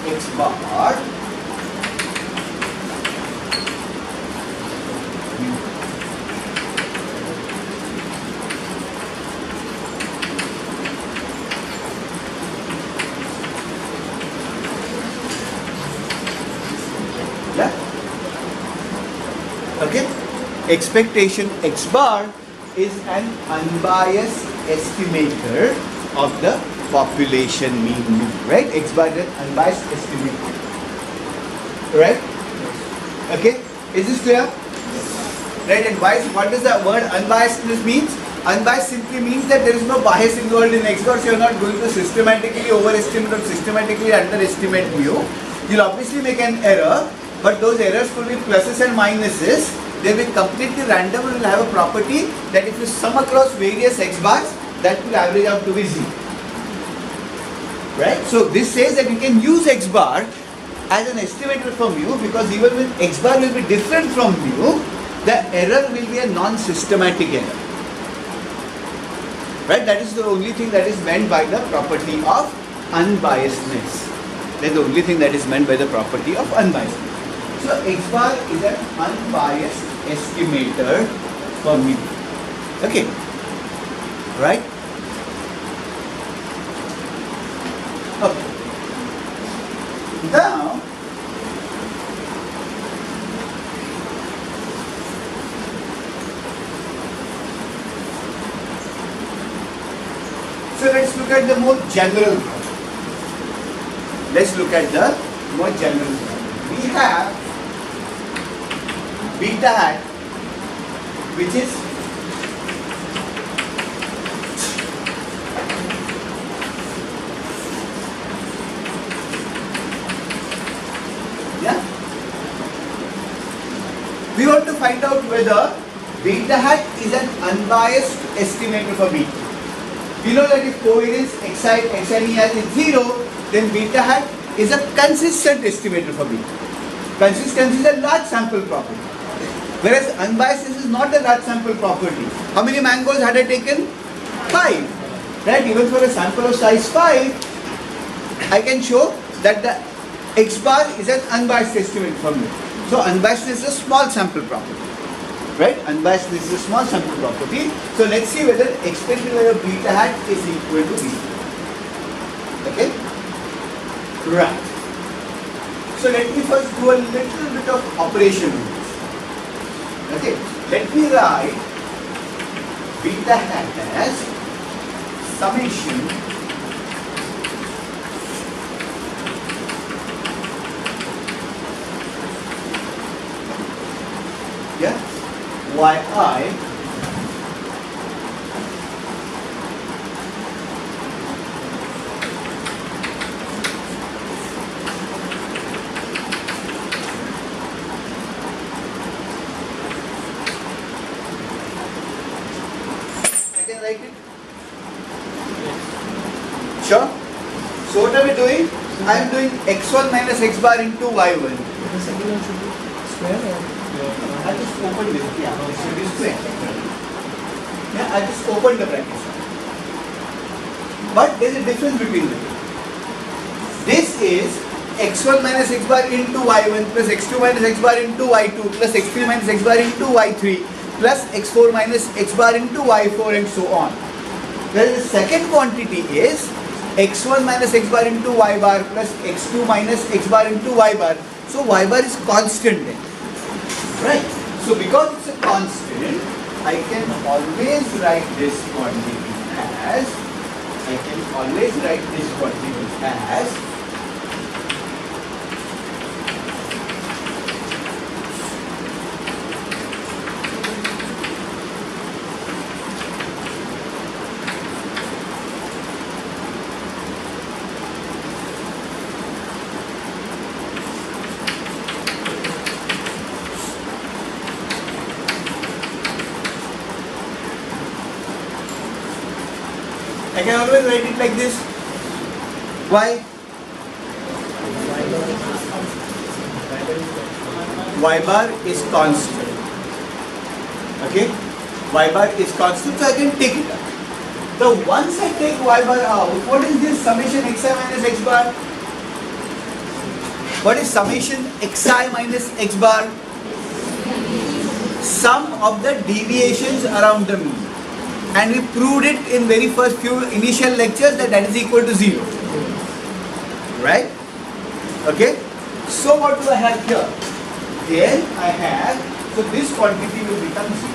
x bar okay, expectation x bar is an unbiased estimator of the population mean mu, right? X bar is an unbiased estimator, right? Okay, is this clear? Right, and what does the word unbiasedness means? Unbiased simply means that there is no bias involved in x bar, so you are not going to systematically overestimate or systematically underestimate mu. You'll obviously make an error, but those errors could be pluses and minuses. They will be completely random and will have a property that if you sum across various x bars, that will average out to be 0. Right? So this says that you can use x bar as an estimator for mu, because even when x bar will be different from mu, the error will be a non-systematic error. Right? That is the only thing that is meant by the property of unbiasedness. That is the only thing that is meant by the property of unbiasedness. So x bar is an unbiased estimator for mu. Okay. Right? Okay. Now, so let's look at the more general problem. Let's look at the more general problem. We have beta hat, which is we want to find out whether beta hat is an unbiased estimator for beta. We know that if covariance xi has is 0, then beta hat is a consistent estimator for beta. Consistency is a large sample property, whereas unbiasedness is not a large sample property. How many mangoes had I taken? 5. Right? Even for a sample of size 5, I can show that the x bar is an unbiased estimate for me. So unbiasedness is a small sample property. Right? Unbiasedness is a small sample property. So let's see whether expected value of beta hat is equal to beta. Okay? Right. So let me first do a little bit of operation with this. Okay? Let me write beta hat as summation yi write it? Sure? So what are we doing? I am doing x1 minus x bar into y1. The second one should be square or? I just opened it. Yeah, it should be square. Yeah, I just opened the brackets. But there is a difference between them. This is x1 minus x bar into y1 plus x2 minus x bar into y2 plus x3 minus x bar into y3 plus x4 minus x bar into y4 and so on. Whereas the second quantity is x1 minus x bar into y bar plus x2 minus x bar into y bar. So y bar is constant then. Right? So because it's a constant, I can always write this quantity as I can always write it like this. Why? Y bar is constant. Okay? Y bar is constant, so I can take it out. So once I take y bar out, what is this summation xi minus x bar? What is summation xi minus x bar? Sum of the deviations around the mean. And we proved it in very first few initial lectures that is equal to 0. Right? Okay? So what do I have here? Here I have, so this quantity will become 0.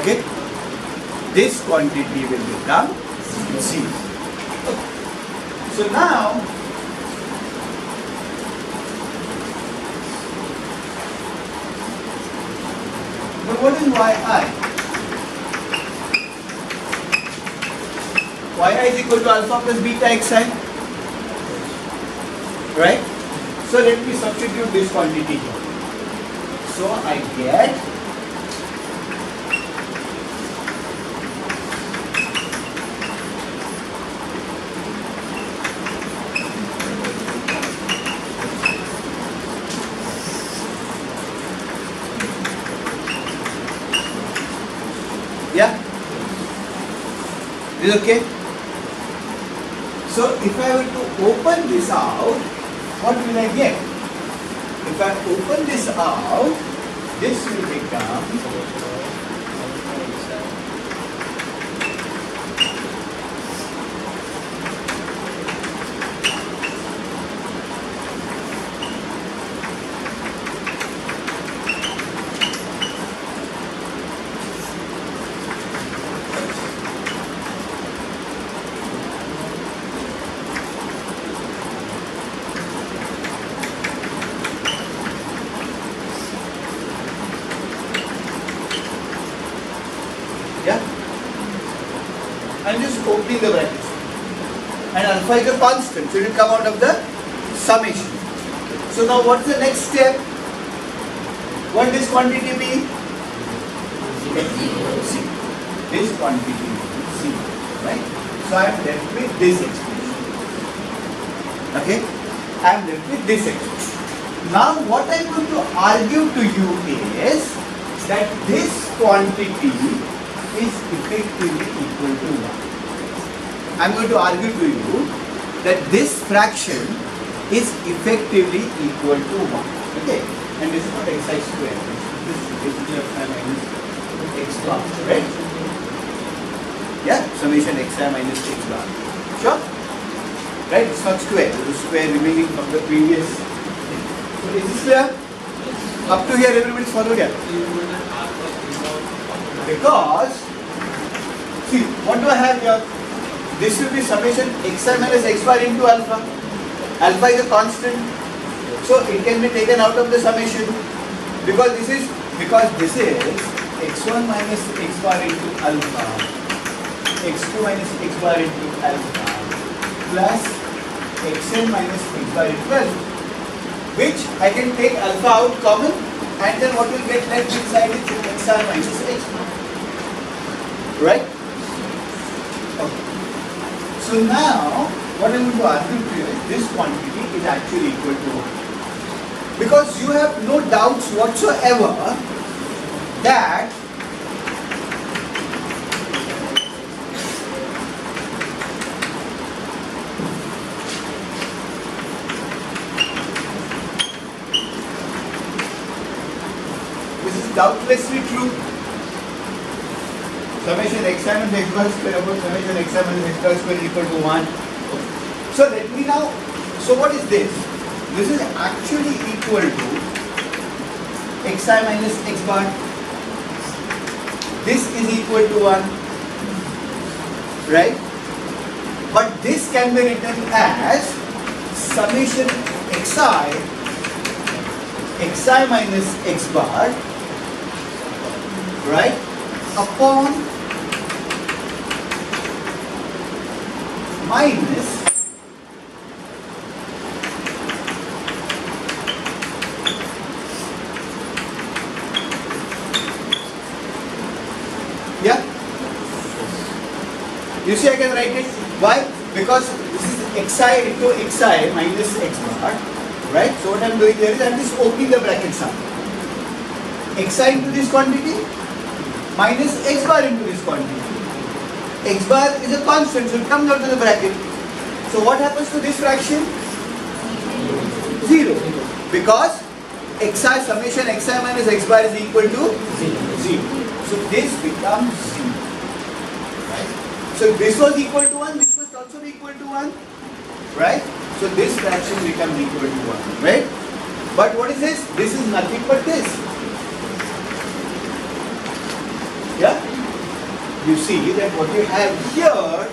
Okay? This quantity will become 0. So now, but what is yi? Yi is equal to alpha plus beta xi. Right? So let me substitute this quantity here. So I get Is it okay? So if I were to open this out, what will I get? If I open this out, this will become I'm just opening the brackets. And alpha is a constant, so it will come out of the summation. So now what's the next step? What this quantity be? C. This quantity be C. Right? So I am left with this expression. Okay? I am left with this expression. Now what I am going to argue to you is that this quantity is effectively equal to 1. I am going to argue to you that this fraction is effectively equal to 1. Okay? And this is not xi square. This is basically xi minus x bar. Right? Yeah? Summation xi minus x bar. Sure? Right? It's not square. It is square remaining from the previous. So is this clear? Up to here everybody is followed here. Because, see, what do I have here? This will be summation xi minus x bar into alpha. Alpha is a constant. So it can be taken out of the summation. Because this is x1 minus x bar into alpha, x2 minus x bar into alpha, plus xn minus x bar into alpha. Which I can take alpha out common, and then what will get left inside is xr minus x bar. Right? Okay. So now, what I'm going to argue to you is this quantity is actually equal to 1. Because you have no doubts whatsoever that this is doubtlessly true. Summation xi minus x bar square upon summation xi minus x bar square is equal to 1. So let me now, so what is this? This is actually equal to xi minus x bar. This is equal to 1. Right? But this can be written as summation xi minus x bar, right, upon minus you see I can write it. Why? Because this is xi into xi minus x bar, right? So what I am doing here is I am just opening the brackets up. Xi into this quantity minus x bar into this quantity. X bar is a constant, so it comes out of the bracket. So what happens to this fraction? 0. Because xi summation xi minus x bar is equal to 0. So this becomes 0. Right? So if this was equal to 1, this must also be equal to 1. Right? So this fraction becomes equal to 1. Right? But what is this? This is nothing but this. Yeah? You see that what you have here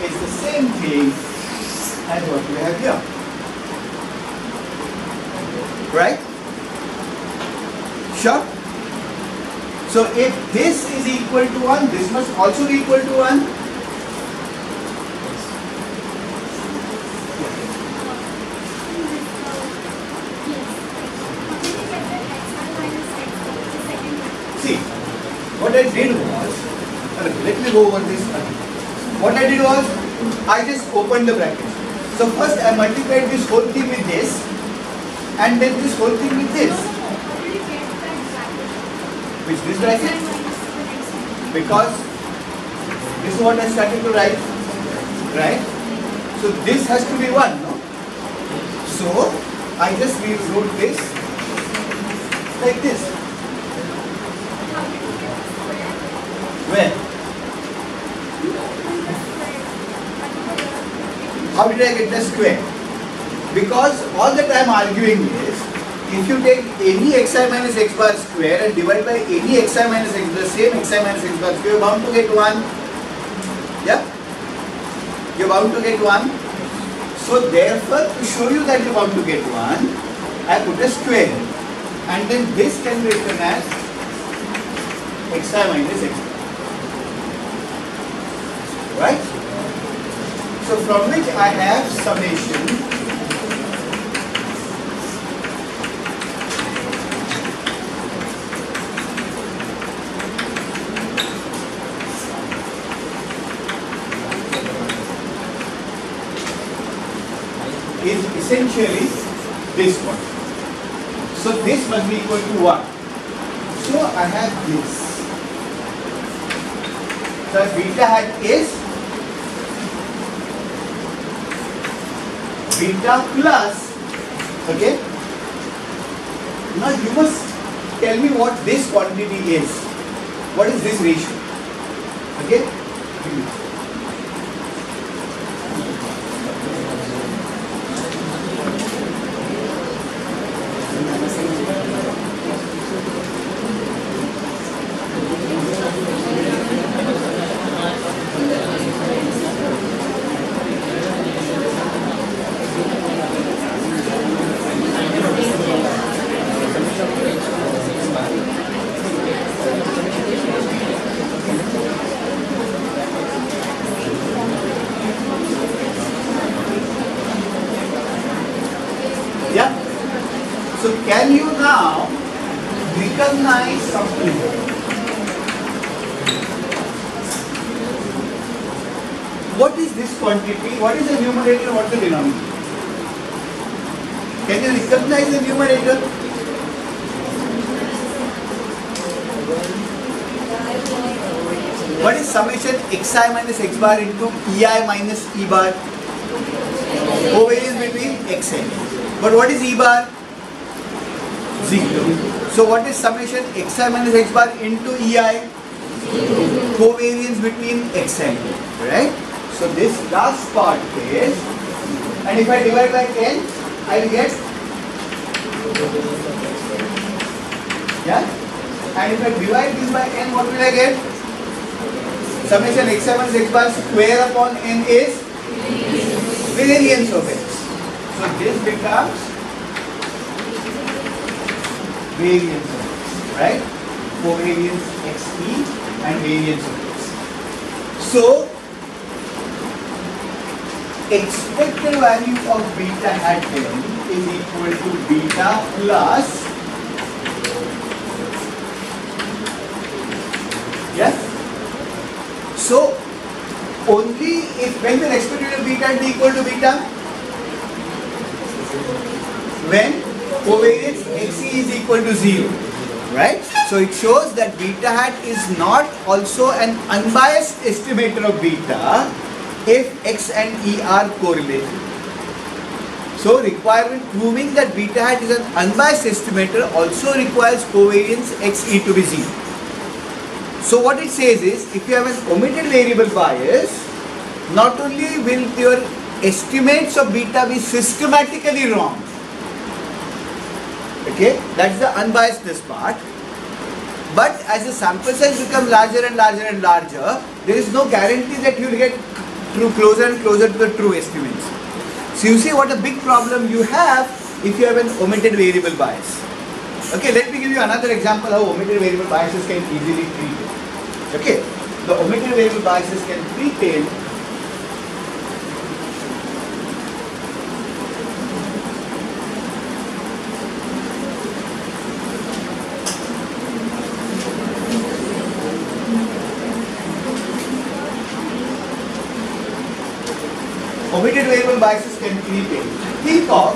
is the same thing as what you have here. Right? Sure? So if this is equal to 1, this must also be equal to 1. See, what I did was, let me go over this again. What I did was, I just opened the bracket. So first I multiplied this whole thing with this, and then this whole thing with this. Which this bracket? Because this is what I started to write. Right? So this has to be 1, no? So I just rewrote this like this. Where? How did I get the square? Because all that I am arguing is, if you take any xi minus x bar square and divide by any xi minus x, the same xi minus x bar square, you are bound to get 1. Yeah? You are bound to get 1. So therefore, to show you that you are bound to get 1, I put a square. And then this can be written as xi minus x bar. Right? So from which I have summation is essentially this one. So this must be equal to 1. So I have this. So beta hat is beta plus, okay? Now you must tell me what this quantity is. What is this ratio? Okay? Yeah? So can you now recognize something? What is this quantity? What is the numerator? What is the denominator? Can you recognize the numerator? What is summation xi minus x bar into ei minus e bar? Covariance between xn. But what is e bar? 0. So what is summation xi minus x bar into ei? Covariance between xn. Right? So this last part is, and if I divide by n, I will get, yeah? And if I divide this by n, what will I get? Summation xi minus x bar square upon n is variance of x. So this becomes variance of x, right? Covariance xe and variance of x. So expected value of beta hat n is equal to beta plus, yeah? So only if, when the expected value of beta is equal to beta, when covariance xe is equal to 0, right? So it shows that beta hat is not also an unbiased estimator of beta, if X and E are correlated. So requirement proving that beta hat is an unbiased estimator also requires covariance XE to be 0. So what it says is, if you have an omitted variable bias, not only will your estimates of beta be systematically wrong, okay, that's the unbiasedness part, but as the sample size becomes larger and larger and larger, there is no guarantee that you will get closer and closer to the true estimates. So you see what a big problem you have if you have an omitted variable bias. Okay, let me give you another example how omitted variable biases can easily prevail. Okay, the omitted variable biases can prevail. Omitted variable biases can creep in. Think of,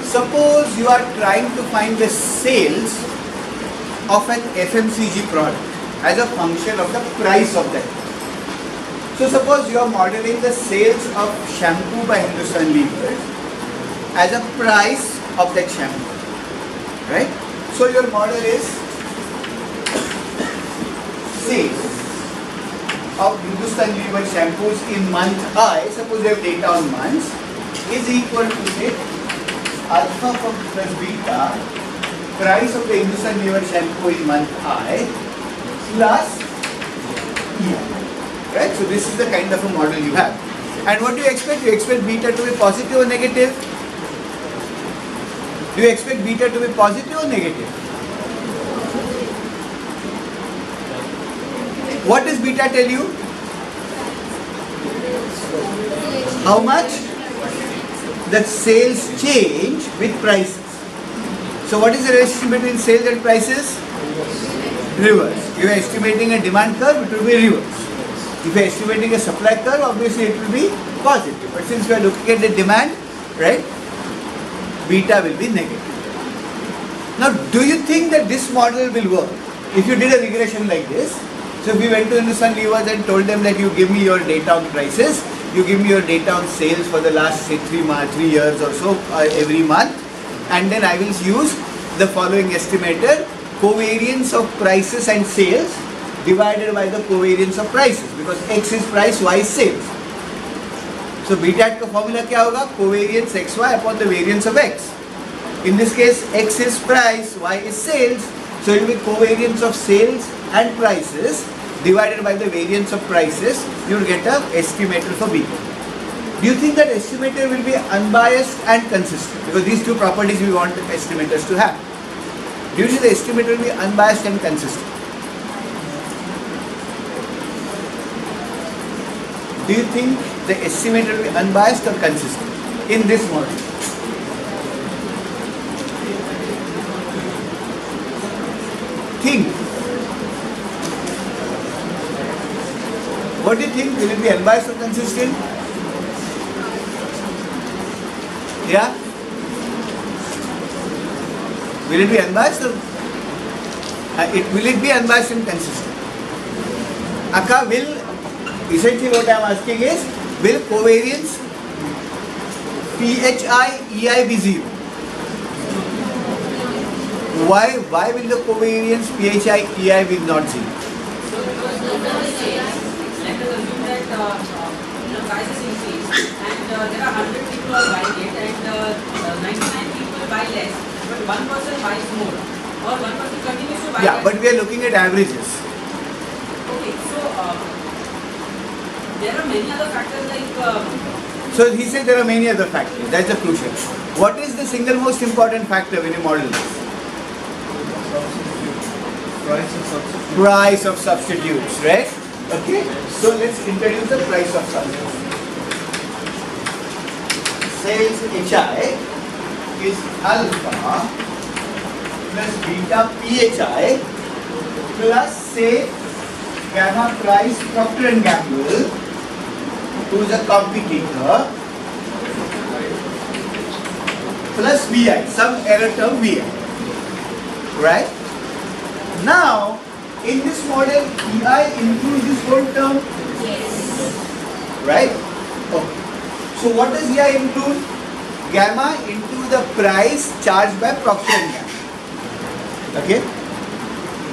suppose you are trying to find the sales of an FMCG product as a function of the price of that. So suppose you are modeling the sales of shampoo by Hindustan Lever as a price of that shampoo, right? So your model is sales of Hindustan Lever shampoos in month I, suppose you have data on months, is equal to say alpha plus beta, price of the Hindustan Lever shampoo in month I plus EI. Right? So this is the kind of a model you have. And what do you expect? You expect beta to be positive or negative? Do you expect beta to be positive or negative? What does beta tell you? How much? The sales change with prices. So what is the relationship between sales and prices? Reverse. If you are estimating a demand curve, it will be reverse. If you are estimating a supply curve, obviously it will be positive. But since we are looking at the demand, right, beta will be negative. Now, do you think that this model will work? If you did a regression like this, so if we went to Hindustan Levers and told them that you give me your data on prices, you give me your data on sales for the last say 3 years or so every month, and then I will use the following estimator, covariance of prices and sales divided by the covariance of prices, because X is price, Y is sales. So beta hat ka formula kya hoga? Covariance XY upon the variance of X. In this case, X is price, Y is sales, so it will be covariance of sales and prices divided by the variance of prices. You will get a estimator for beta. Do you think that estimator will be unbiased and consistent? Because these two properties we want estimators to have. Do you think the estimator will be unbiased and consistent? Do you think the estimator will be unbiased or consistent in this model? Think. What do you think? Will it be unbiased or consistent? Yeah? Will it be unbiased or will it be unbiased and consistent? Akka, will, essentially what I am asking is, will covariance PHI EI be 0? Why will the covariance PHI EI be not 0? The prices increase and there are 100 people are buying it and 99 people buy less, but one person buys more or one person continues to buy Yeah, less. but we are looking at averages. Okay, so there are many other factors like So he said there are many other factors. That's the crucial. What is the single most important factor when you model this? Price of substitutes, right? Okay, so let's introduce the price of substitutes. Sales HI is alpha plus beta PHI plus say gamma price Procter and Gamble, who is a competitor, plus VI, some error term VI, right? Now, in this model, EI includes this whole term, Yes. right? Okay. So what does here include? Gamma into the price charged by Procter and Gamble. Okay.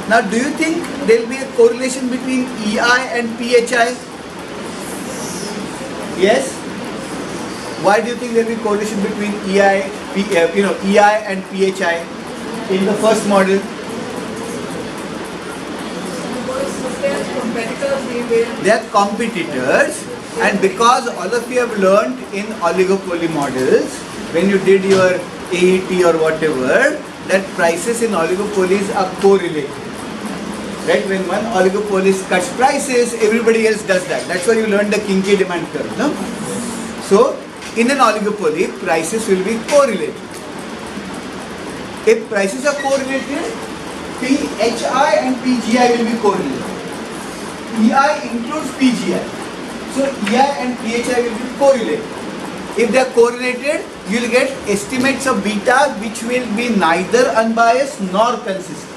Now, do you think there will be a correlation between EI and PHI? Yes. Why do you think there will be correlation between EI and PHI in the first model? They are competitors, and because all of you have learned in oligopoly models, when you did your AET or whatever, that prices in oligopolies are correlated. Right? When one oligopolist cuts prices, everybody else does that. That's why you learned the Kinkey demand curve. No? So, in an oligopoly, prices will be correlated. If prices are correlated, PHI and PGI will be correlated. EI includes PGI. So, EI and PHI will be correlated. If they are correlated, you will get estimates of beta which will be neither unbiased nor consistent.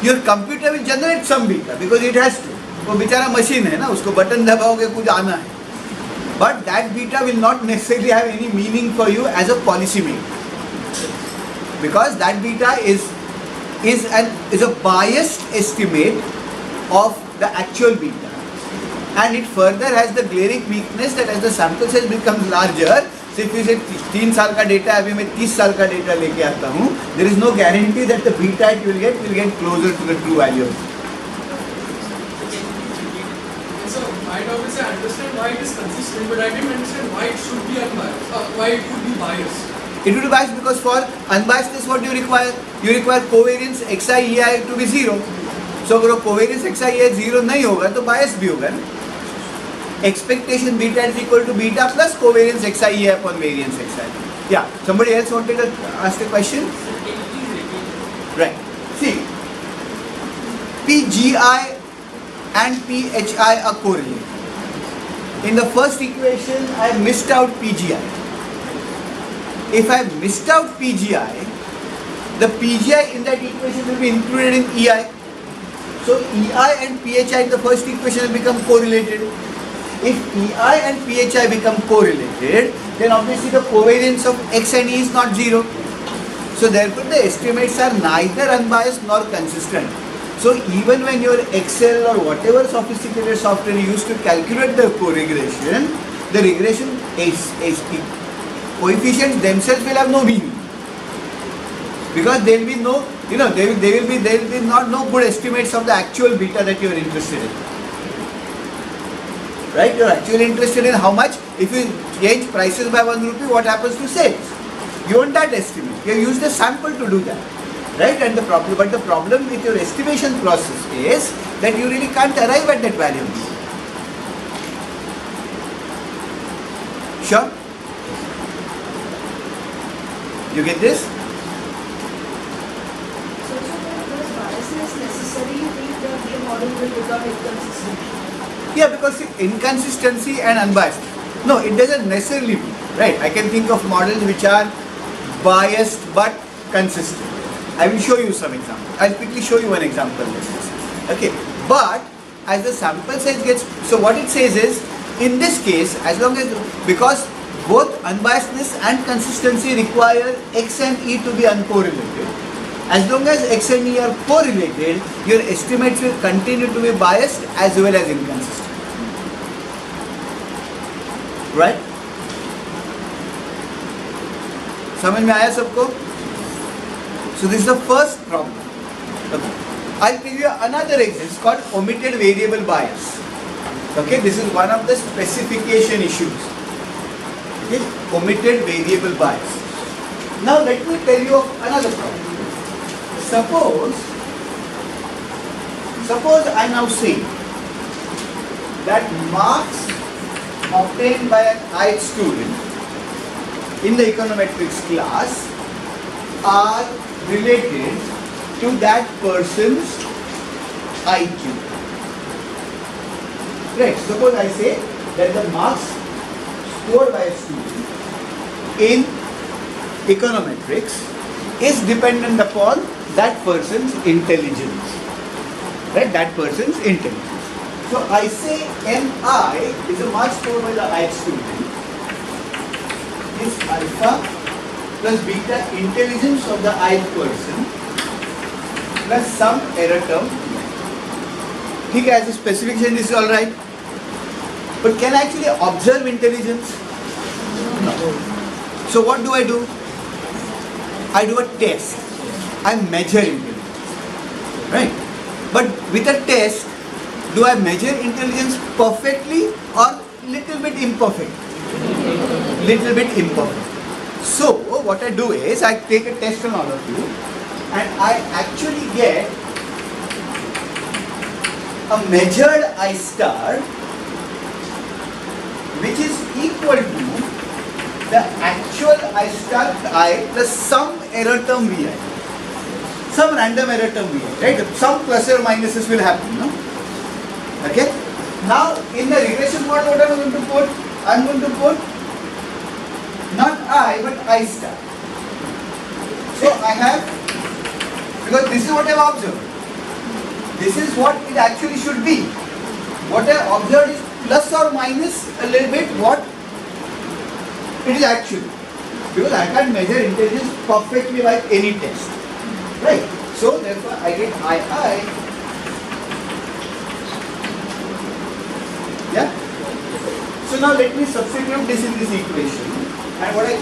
Your computer will generate some beta because it has to. वो बेचारा machine है ना, उसको button दबाओगे कुछ आना है. But that beta will not necessarily have any meaning for you as a policy maker, because that beta is a biased estimate of the actual beta, and it further has the glaring weakness that as the sample size becomes larger, so if you say 3 साल का data अभी मैं 30 साल का data लेके आता हूँ, there is no guarantee that the beta you will get closer to the true value. So I obviously understand why it is consistent, but I didn't understand why it should be unbiased, why it would be biased. It will be biased because for unbiasedness what you require? You require covariance xi ei to be 0. So अगर covariance xi ei 0 नहीं होगा तो bias भी होगा ना? Expectation beta is equal to beta plus covariance xi ei upon variance xi. Yeah. Somebody else wanted to ask a question? Right. See, PGI and PHI are correlated. In the first equation, I missed out PGI. If I missed out PGI, the PGI in that equation will be included in EI. So EI and PHI in the first equation will become correlated. If EI and PHI become correlated, then obviously the covariance of X and E is not 0. So therefore the estimates are neither unbiased nor consistent. So even when your Excel or whatever sophisticated software you use to calculate the co-regression, the regression coefficients themselves will have no meaning, because there will be no, there will be not no good estimates of the actual beta that you are interested in. Right? You are actually interested in how much, if you change prices by 1 rupee, what happens to sales? You want that estimate. You have used a sample to do that. Right? And the problem with your estimation process is that you really can't arrive at that value. Sure? You get this? So does biasness necessarily mean that the model will become inconsistent? Yeah, because inconsistency and unbiased. No, it doesn't necessarily be. Right? I can think of models which are biased but consistent. I will show you some examples. I'll quickly show you one example. Okay. But as the sample size gets, so what it says is, in this case, as long as, because both unbiasedness and consistency require X and E to be uncorrelated. As long as X and E are correlated, your estimates will continue to be biased as well as inconsistent. Right? समझ में आया सबको? So this is the first problem. Okay. I'll give you another example. It's called omitted variable bias. Okay, this is one of the specification issues. Okay, omitted variable bias. Now let me tell you of another problem. Suppose I now say that marks obtained by an IELTS student in the econometrics class are related to that person's IQ. Right, suppose I say that the marks scored by a student in econometrics is dependent upon that person's intelligence. Right, that person's intelligence. So I say Mi is a mark scored by the ith student is alpha plus beta intelligence of the ith person plus some error term. ठीक है, as a specification this is all right. But can I actually observe intelligence? No. So what do? I do a test. I measure intelligence. Right? But with a test, do I measure intelligence perfectly or little bit imperfect? Little bit imperfect. So what I do is I take a test on all of you and I actually get a measured I star which is equal to the actual I star I plus some error term Vi. Some random error term Vi, right? Some plus or minuses will happen, no? Okay? Now in the regression model what I am going to put? I am going to put not I but I star. So I have, because this is what I have observed. This is what it actually should be. What I observed is plus or minus a little bit what it is actually. Because I can't measure intelligence perfectly by any test. Right? So therefore I get II. Yeah? So now let me substitute this in this equation. And what I